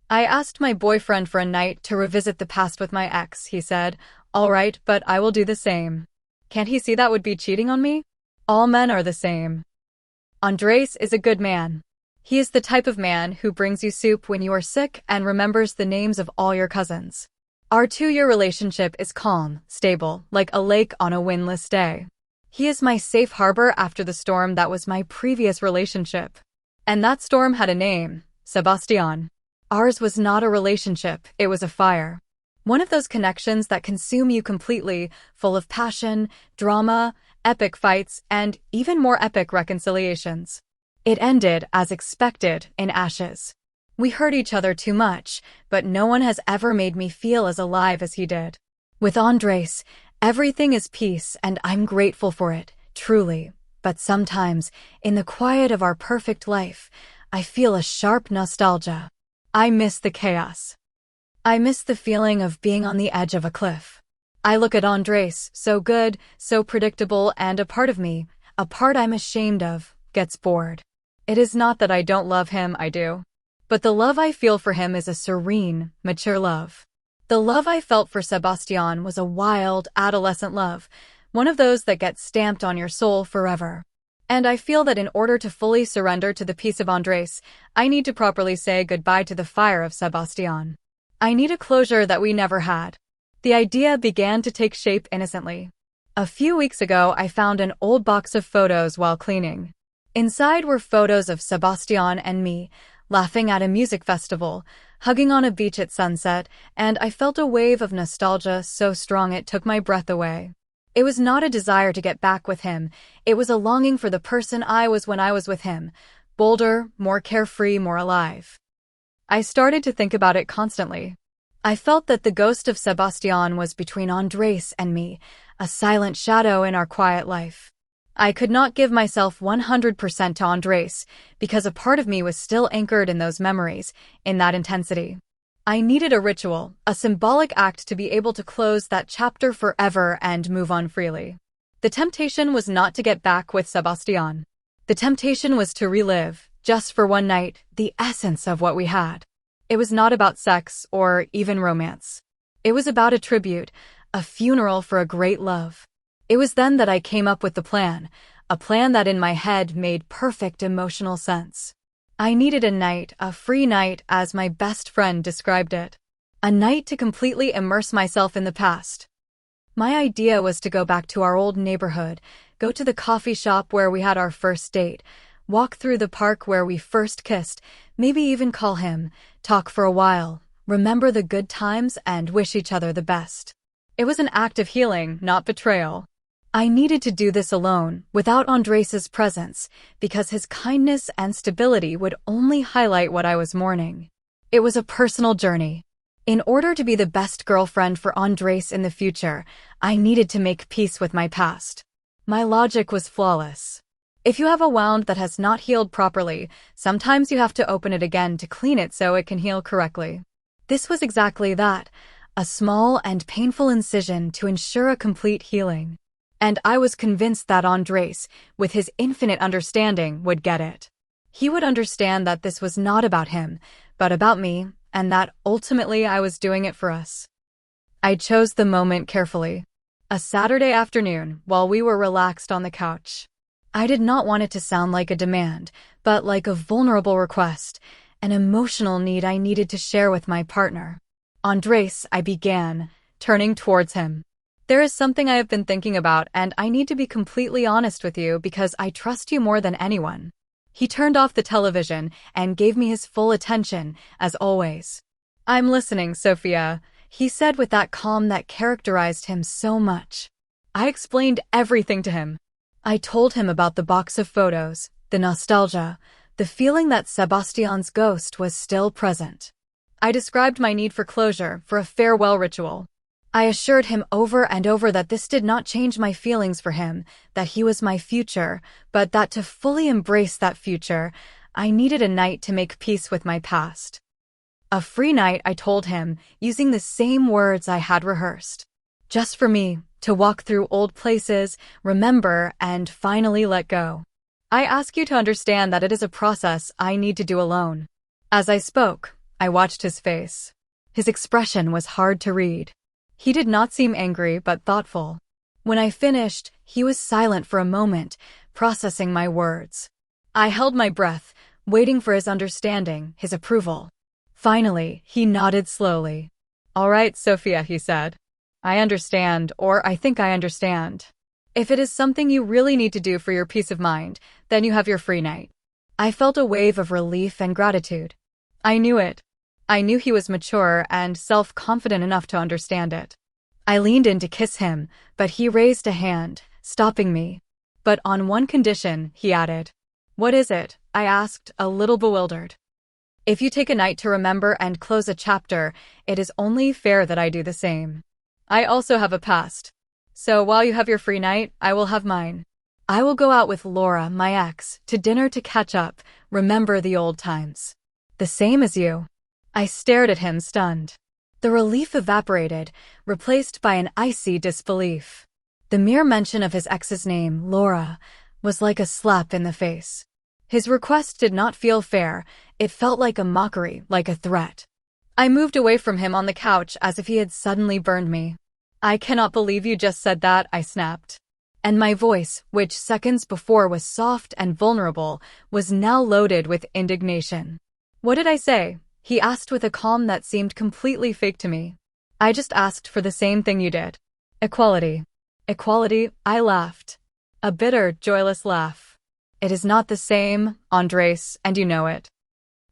I asked my boyfriend for a night to revisit the past with my ex, he said. All right, but I will do the same. Can't he see that would be cheating on me? All men are the same. Andres is a good man. He is the type of man who brings you soup when you are sick and remembers the names of all your cousins. Our 2-year relationship is calm, stable, like a lake on a windless day. He is my safe harbor after the storm that was my previous relationship. And that storm had a name, Sebastian. Ours was not a relationship, it was a fire. One of those connections that consume you completely, full of passion, drama, epic fights, and even more epic reconciliations. It ended, as expected, in ashes. We hurt each other too much, but no one has ever made me feel as alive as he did. With Andres, everything is peace and I'm grateful for it, truly. But sometimes, in the quiet of our perfect life, I feel a sharp nostalgia. I miss the chaos. I miss the feeling of being on the edge of a cliff. I look at Andres, so good, so predictable, and a part of me, a part I'm ashamed of, gets bored. It is not that I don't love him, I do. But the love I feel for him is a serene, mature love. The love I felt for Sebastian was a wild, adolescent love, one of those that gets stamped on your soul forever. And I feel that in order to fully surrender to the peace of Andres, I need to properly say goodbye to the fire of Sebastian. I need a closure that we never had. The idea began to take shape innocently. A few weeks ago, I found an old box of photos while cleaning. Inside were photos of Sebastian and me, laughing at a music festival, hugging on a beach at sunset, and I felt a wave of nostalgia so strong it took my breath away. It was not a desire to get back with him, it was a longing for the person I was when I was with him, bolder, more carefree, more alive. I started to think about it constantly. I felt that the ghost of Sebastian was between Andres and me, a silent shadow in our quiet life. I could not give myself 100% to Andres, because a part of me was still anchored in those memories, in that intensity. I needed a ritual, a symbolic act to be able to close that chapter forever and move on freely. The temptation was not to get back with Sebastian. The temptation was to relive, just for one night, the essence of what we had. It was not about sex or even romance. It was about a tribute, a funeral for a great love. It was then that I came up with the plan, a plan that in my head made perfect emotional sense. I needed a night, a free night, as my best friend described it. A night to completely immerse myself in the past. My idea was to go back to our old neighborhood, go to the coffee shop where we had our first date, walk through the park where we first kissed, maybe even call him, talk for a while, remember the good times and wish each other the best. It was an act of healing, not betrayal. I needed to do this alone, without Andres's presence, because his kindness and stability would only highlight what I was mourning. It was a personal journey. In order to be the best girlfriend for Andres in the future, I needed to make peace with my past. My logic was flawless. If you have a wound that has not healed properly, sometimes you have to open it again to clean it so it can heal correctly. This was exactly that, a small and painful incision to ensure a complete healing. And I was convinced that Andres, with his infinite understanding, would get it. He would understand that this was not about him, but about me, and that ultimately I was doing it for us. I chose the moment carefully. A Saturday afternoon, while we were relaxed on the couch. I did not want it to sound like a demand, but like a vulnerable request, an emotional need I needed to share with my partner. Andres, I began, turning towards him. There is something I have been thinking about, and I need to be completely honest with you because I trust you more than anyone. He turned off the television and gave me his full attention, as always. I'm listening, Sophia, he said with that calm that characterized him so much. I explained everything to him. I told him about the box of photos, the nostalgia, the feeling that Sebastian's ghost was still present. I described my need for closure, for a farewell ritual. I assured him over and over that this did not change my feelings for him, that he was my future, but that to fully embrace that future, I needed a night to make peace with my past. A free night, I told him, using the same words I had rehearsed. Just for me, to walk through old places, remember, and finally let go. I ask you to understand that it is a process I need to do alone. As I spoke, I watched his face. His expression was hard to read. He did not seem angry but thoughtful. When I finished, he was silent for a moment, processing my words. I held my breath, waiting for his understanding, his approval. Finally, he nodded slowly. "All right, Sophia," he said. "I understand, or I think I understand. If it is something you really need to do for your peace of mind, then you have your free night." I felt a wave of relief and gratitude. I knew it. I knew he was mature and self-confident enough to understand it. I leaned in to kiss him, but he raised a hand, stopping me. "But on one condition," he added. "What is it?" I asked, a little bewildered. "If you take a night to remember and close a chapter, it is only fair that I do the same. I also have a past. So while you have your free night, I will have mine. I will go out with Laura, my ex, to dinner to catch up, remember the old times." "The same as you." I stared at him, stunned. The relief evaporated, replaced by an icy disbelief. The mere mention of his ex's name, Laura, was like a slap in the face. His request did not feel fair. It felt like a mockery, like a threat. I moved away from him on the couch as if he had suddenly burned me. "I cannot believe you just said that," I snapped. And my voice, which seconds before was soft and vulnerable, was now loaded with indignation. "What did I say?" he asked with a calm that seemed completely fake to me. "I just asked for the same thing you did. Equality." "Equality?" I laughed. A bitter, joyless laugh. "It is not the same, Andres, and you know it."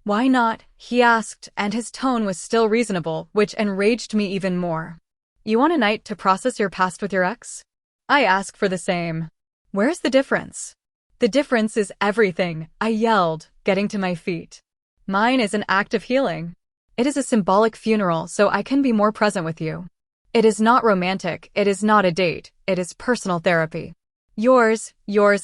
"Why not?" he asked, and his tone was still reasonable, which enraged me even more. "You want a night to process your past with your ex?" I ask for the same. "Where's the difference?" "The difference is everything," I yelled, getting to my feet. "Mine is an act of healing. It is a symbolic funeral so I can be more present with you. It is not romantic, it is not a date, it is personal therapy. Yours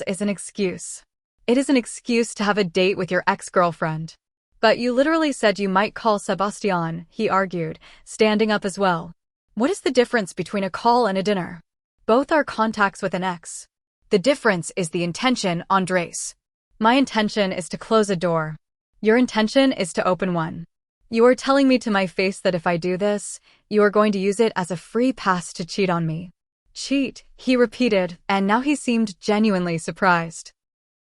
is an excuse. It is an excuse to have a date with your ex-girlfriend." "But you literally said you might call Sebastian," he argued, standing up as well. "What is the difference between a call and a dinner? Both are contacts with an ex. The difference is the intention, Andres. My intention is to close a door. Your intention is to open one. You are telling me to my face that if I do this, you are going to use it as a free pass to cheat on me." "Cheat," he repeated, and now he seemed genuinely surprised.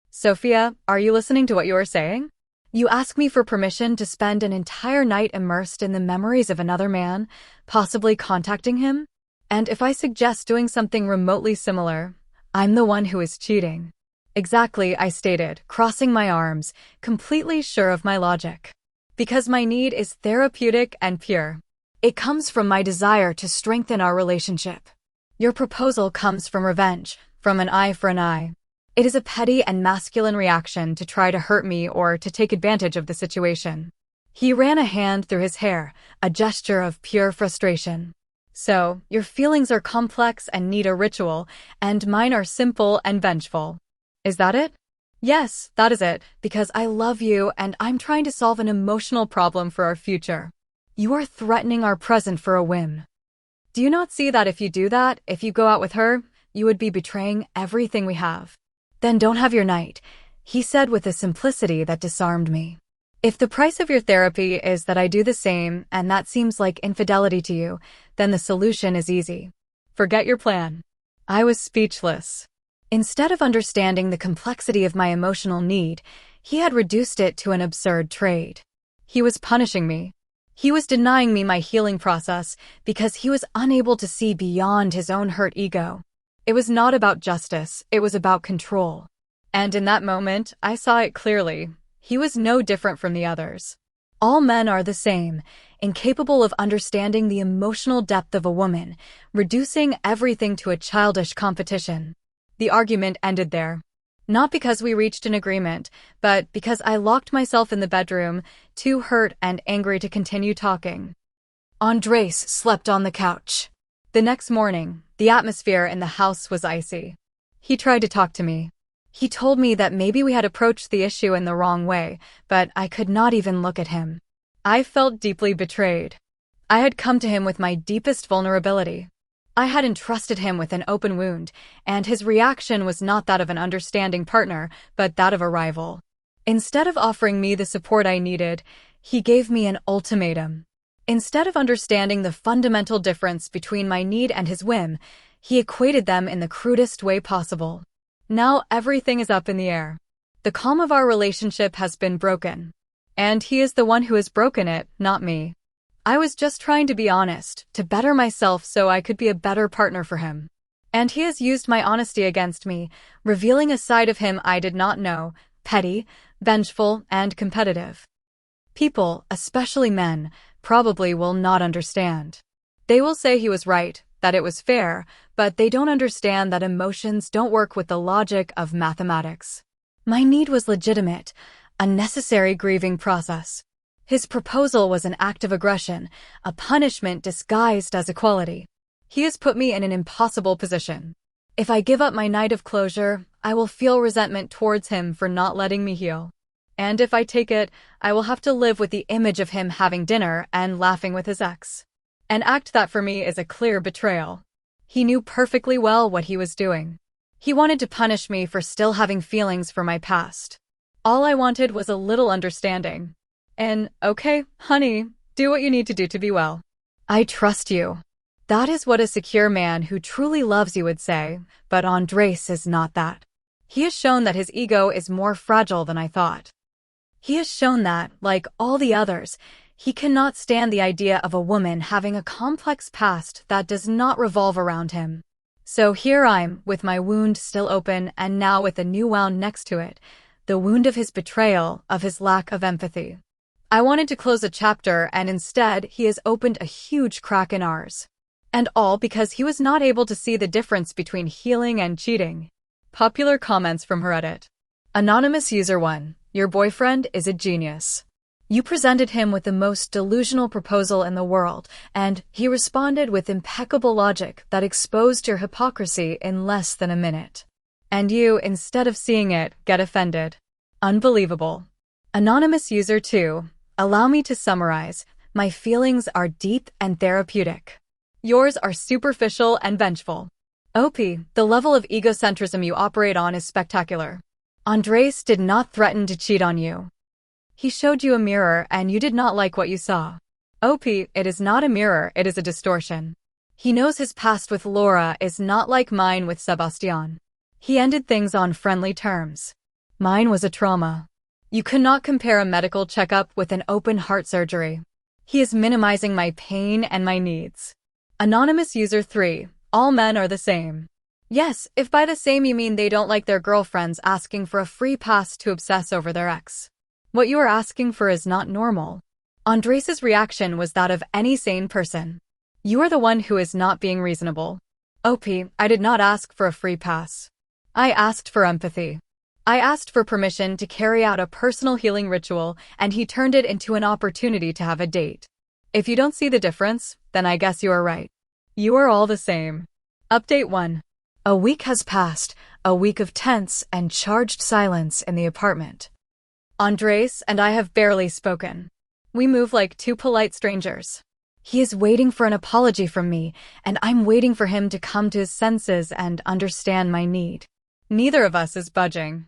"Sophia, are you listening to what you are saying? You ask me for permission to spend an entire night immersed in the memories of another man, possibly contacting him? And if I suggest doing something remotely similar, I'm the one who is cheating." "Exactly," I stated, crossing my arms, completely sure of my logic. "Because my need is therapeutic and pure. It comes from my desire to strengthen our relationship. Your proposal comes from revenge, from an eye for an eye. It is a petty and masculine reaction to try to hurt me or to take advantage of the situation." He ran a hand through his hair, a gesture of pure frustration. "So, your feelings are complex and need a ritual, and mine are simple and vengeful. Is that it?" "Yes, that is it, because I love you and I'm trying to solve an emotional problem for our future. You are threatening our present for a whim. Do you not see that if you do that, if you go out with her, you would be betraying everything we have?" "Then don't have your night," he said with a simplicity that disarmed me. "If the price of your therapy is that I do the same and that seems like infidelity to you, then the solution is easy. Forget your plan." I was speechless. Instead of understanding the complexity of my emotional need, he had reduced it to an absurd trade. He was punishing me. He was denying me my healing process because he was unable to see beyond his own hurt ego. It was not about justice, it was about control. And in that moment, I saw it clearly. He was no different from the others. All men are the same, incapable of understanding the emotional depth of a woman, reducing everything to a childish competition. The argument ended there. Not because we reached an agreement, but because I locked myself in the bedroom, too hurt and angry to continue talking. Andres slept on the couch. The next morning, the atmosphere in the house was icy. He tried to talk to me. He told me that maybe we had approached the issue in the wrong way, but I could not even look at him. I felt deeply betrayed. I had come to him with my deepest vulnerability. I had entrusted him with an open wound, and his reaction was not that of an understanding partner, but that of a rival. Instead of offering me the support I needed, He gave me an ultimatum. Instead of understanding the fundamental difference between my need and his whim, he equated them in the crudest way possible. Now everything is up in the air. The calm of our relationship has been broken. And he is the one who has broken it, not me. I was just trying to be honest, to better myself so I could be a better partner for him. And he has used my honesty against me, revealing a side of him I did not know, petty, vengeful, and competitive. People, especially men, probably will not understand. They will say he was right, that it was fair, but they don't understand that emotions don't work with the logic of mathematics. My need was legitimate, a necessary grieving process. His proposal was an act of aggression, a punishment disguised as equality. He has put me in an impossible position. If I give up my night of closure, I will feel resentment towards him for not letting me heal. And if I take it, I will have to live with the image of him having dinner and laughing with his ex. An act that for me is a clear betrayal. He knew perfectly well what he was doing. He wanted to punish me for still having feelings for my past. All I wanted was a little understanding. And, okay, honey, do what you need to do to be well. I trust you. That is what a secure man who truly loves you would say, but Andres is not that. He has shown that his ego is more fragile than I thought. He has shown that, like all the others, he cannot stand the idea of a woman having a complex past that does not revolve around him. So here I'm, with my wound still open and now with a new wound next to it, the wound of his betrayal, of his lack of empathy. I wanted to close a chapter and instead he has opened a huge crack in ours. And all because he was not able to see the difference between healing and cheating. Popular comments from Reddit. Anonymous user 1. Your boyfriend is a genius. You presented him with the most delusional proposal in the world, and he responded with impeccable logic that exposed your hypocrisy in less than a minute. And you, instead of seeing it, get offended. Unbelievable. Anonymous user 2. Allow me to summarize. My feelings are deep and therapeutic. Yours are superficial and vengeful. OP, the level of egocentrism you operate on is spectacular. Andres did not threaten to cheat on you. He showed you a mirror and you did not like what you saw. OP, it is not a mirror, it is a distortion. He knows his past with Laura is not like mine with Sebastian. He ended things on friendly terms. Mine was a trauma. You cannot compare a medical checkup with an open heart surgery. He is minimizing my pain and my needs. Anonymous user 3. All men are the same. Yes, if by the same you mean they don't like their girlfriends asking for a free pass to obsess over their ex. What you are asking for is not normal. Andres's reaction was that of any sane person. You are the one who is not being reasonable. OP, I did not ask for a free pass. I asked for empathy. I asked for permission to carry out a personal healing ritual, and he turned it into an opportunity to have a date. If you don't see the difference, then I guess you are right. You are all the same. Update 1. A week has passed, a week of tense and charged silence in the apartment. Andres and I have barely spoken. We move like two polite strangers. He is waiting for an apology from me, and I'm waiting for him to come to his senses and understand my need. Neither of us is budging.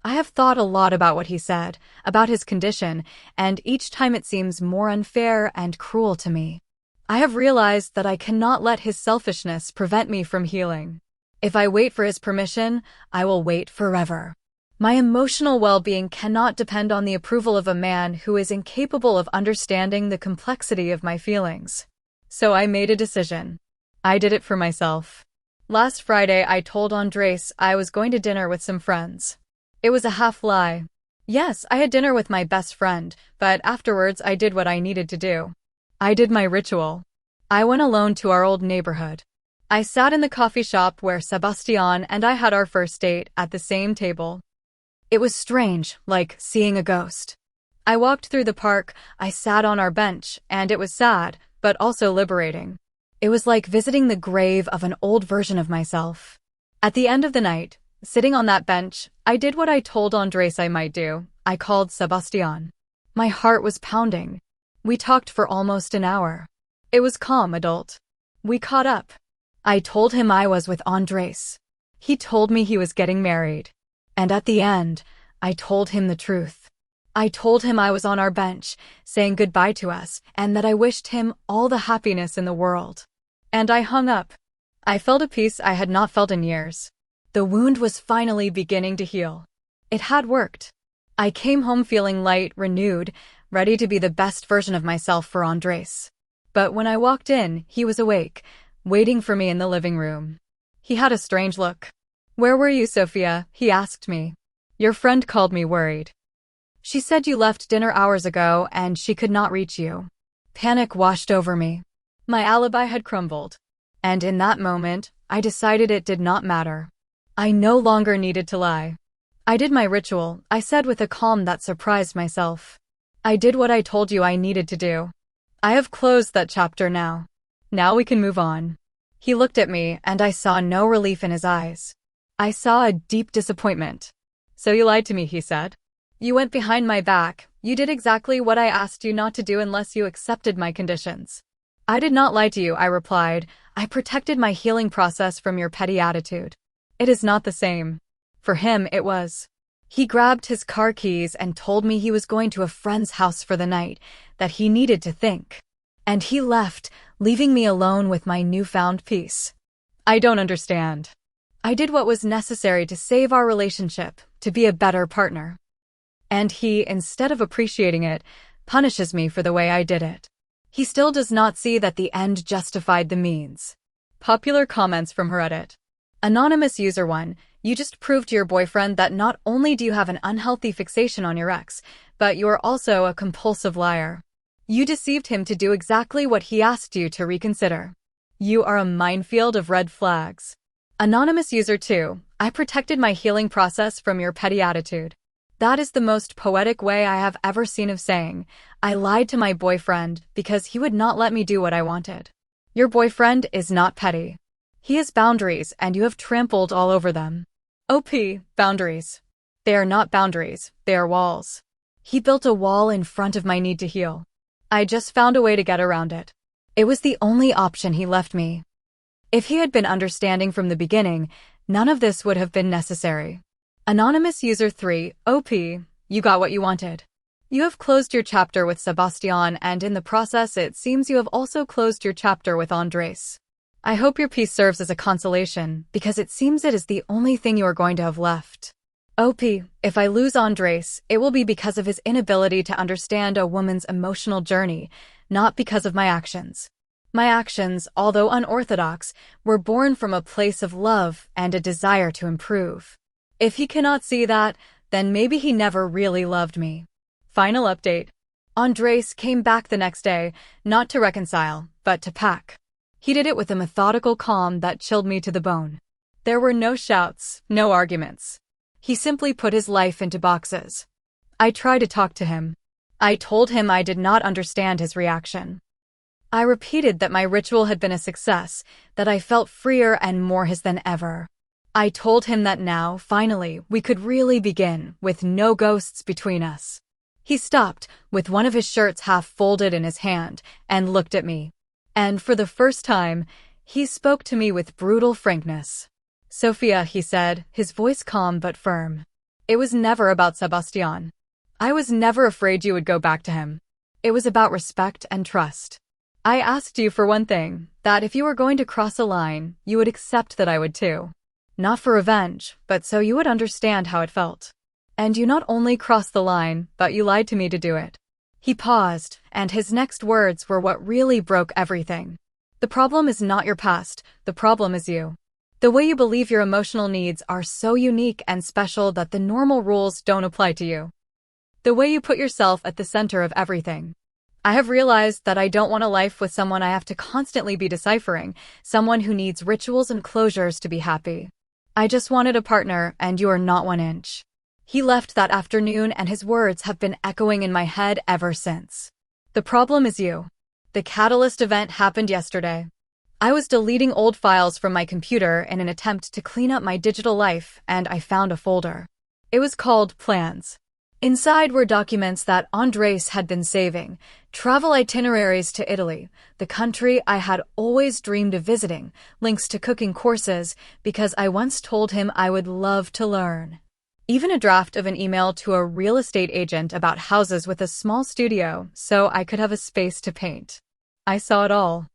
I have thought a lot about what he said, about his condition, and each time it seems more unfair and cruel to me. I have realized that I cannot let his selfishness prevent me from healing. If I wait for his permission, I will wait forever. My emotional well-being cannot depend on the approval of a man who is incapable of understanding the complexity of my feelings. So I made a decision. I did it for myself. Last Friday, I told Andres I was going to dinner with some friends. It was a half lie. Yes, I had dinner with my best friend, but afterwards I did what I needed to do. I did my ritual. I went alone to our old neighborhood. I sat in the coffee shop where Sebastian and I had our first date at the same table. It was strange, like seeing a ghost. I walked through the park, I sat on our bench, and it was sad, but also liberating. It was like visiting the grave of an old version of myself. At the end of the night, sitting on that bench, I did what I told Andres I might do. I called Sebastian. My heart was pounding. We talked for almost an hour. It was calm, adult. We caught up. I told him I was with Andres. He told me he was getting married. And at the end, I told him the truth. I told him I was on our bench, saying goodbye to us, and that I wished him all the happiness in the world. And I hung up. I felt a peace I had not felt in years. The wound was finally beginning to heal. It had worked. I came home feeling light, renewed, ready to be the best version of myself for Andres. But when I walked in, he was awake, waiting for me in the living room. He had a strange look. "Where were you, Sophia?" he asked me. "Your friend called me worried. She said you left dinner hours ago and she could not reach you." Panic washed over me. My alibi had crumbled. And in that moment, I decided it did not matter. I no longer needed to lie. "I did my ritual," I said with a calm that surprised myself. "I did what I told you I needed to do. I have closed that chapter now. Now we can move on." He looked at me, and I saw no relief in his eyes. I saw a deep disappointment. "So you lied to me," he said. "You went behind my back. You did exactly what I asked you not to do unless you accepted my conditions." "I did not lie to you," I replied. "I protected my healing process from your petty attitude." "It is not the same." For him, it was. He grabbed his car keys and told me he was going to a friend's house for the night, that he needed to think. And he left, leaving me alone with my newfound peace. I don't understand. I did what was necessary to save our relationship, to be a better partner. And he, instead of appreciating it, punishes me for the way I did it. He still does not see that the end justified the means. Popular comments from Reddit. Anonymous user 1, you just proved to your boyfriend that not only do you have an unhealthy fixation on your ex, but you are also a compulsive liar. You deceived him to do exactly what he asked you to reconsider. You are a minefield of red flags. Anonymous user 2, I protected my healing process from your petty attitude. That is the most poetic way I have ever seen of saying, I lied to my boyfriend because he would not let me do what I wanted. Your boyfriend is not petty. He has boundaries and you have trampled all over them. OP, boundaries. They are not boundaries, they are walls. He built a wall in front of my need to heal. I just found a way to get around it. It was the only option he left me. If he had been understanding from the beginning, none of this would have been necessary. Anonymous user 3, OP, you got what you wanted. You have closed your chapter with Sebastian, and in the process it seems you have also closed your chapter with Andres. I hope your peace serves as a consolation, because it seems it is the only thing you are going to have left. OP, if I lose Andres, it will be because of his inability to understand a woman's emotional journey, not because of my actions. My actions, although unorthodox, were born from a place of love and a desire to improve. If he cannot see that, then maybe he never really loved me. Final update. Andres came back the next day, not to reconcile, but to pack. He did it with a methodical calm that chilled me to the bone. There were no shouts, no arguments. He simply put his life into boxes. I tried to talk to him. I told him I did not understand his reaction. I repeated that my ritual had been a success, that I felt freer and more his than ever. I told him that now, finally, we could really begin, with no ghosts between us. He stopped, with one of his shirts half folded in his hand, and looked at me. And for the first time, he spoke to me with brutal frankness. Sophia, he said, his voice calm but firm. It was never about Sebastian. I was never afraid you would go back to him. It was about respect and trust. I asked you for one thing, that if you were going to cross a line, you would accept that I would too. Not for revenge, but so you would understand how it felt. And you not only crossed the line, but you lied to me to do it. He paused, and his next words were what really broke everything. The problem is not your past, the problem is you. The way you believe your emotional needs are so unique and special that the normal rules don't apply to you. The way you put yourself at the center of everything. I have realized that I don't want a life with someone I have to constantly be deciphering, someone who needs rituals and closures to be happy. I just wanted a partner, and you are not 1 inch. He left that afternoon, and his words have been echoing in my head ever since. The problem is you. The catalyst event happened yesterday. I was deleting old files from my computer in an attempt to clean up my digital life, and I found a folder. It was called Plans. Inside were documents that Andres had been saving, travel itineraries to Italy, the country I had always dreamed of visiting, links to cooking courses, because I once told him I would love to learn. Even a draft of an email to a real estate agent about houses with a small studio so I could have a space to paint. I saw it all.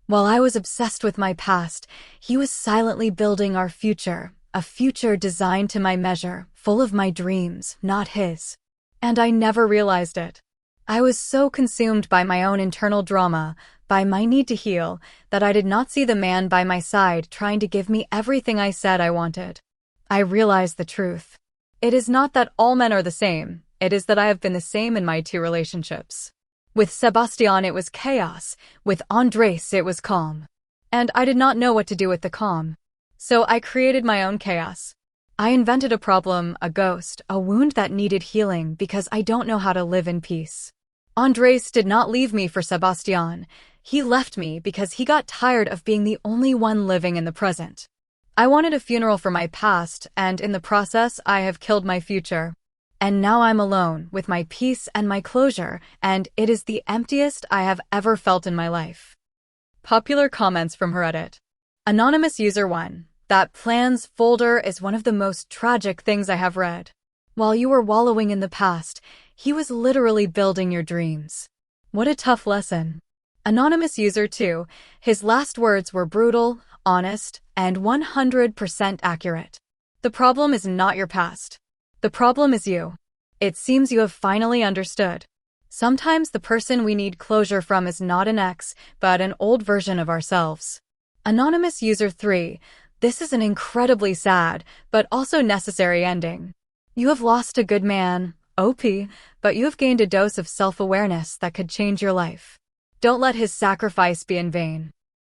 While I was obsessed with my past, he was silently building our future, a future designed to my measure, full of my dreams, not his. And I never realized it. I was so consumed by my own internal drama, by my need to heal, that I did not see the man by my side trying to give me everything I said I wanted. I realized the truth. It is not that all men are the same, it is that I have been the same in my 2 relationships. With Sebastian it was chaos, with Andres it was calm. And I did not know what to do with the calm. So I created my own chaos. I invented a problem, a ghost, a wound that needed healing because I don't know how to live in peace. Andres did not leave me for Sebastian. He left me because he got tired of being the only one living in the present. I wanted a funeral for my past, and in the process, I have killed my future. And now I'm alone, with my peace and my closure, and it is the emptiest I have ever felt in my life. Popular comments from Reddit. Anonymous User 1. That plans folder is one of the most tragic things I have read. While you were wallowing in the past, he was literally building your dreams. What a tough lesson. Anonymous User 2. His last words were brutal, honest, and 100% accurate. The problem is not your past. The problem is you. It seems you have finally understood. Sometimes the person we need closure from is not an ex, but an old version of ourselves. Anonymous User 3. This is an incredibly sad, but also necessary ending. You have lost a good man, OP, but you have gained a dose of self-awareness that could change your life. Don't let his sacrifice be in vain.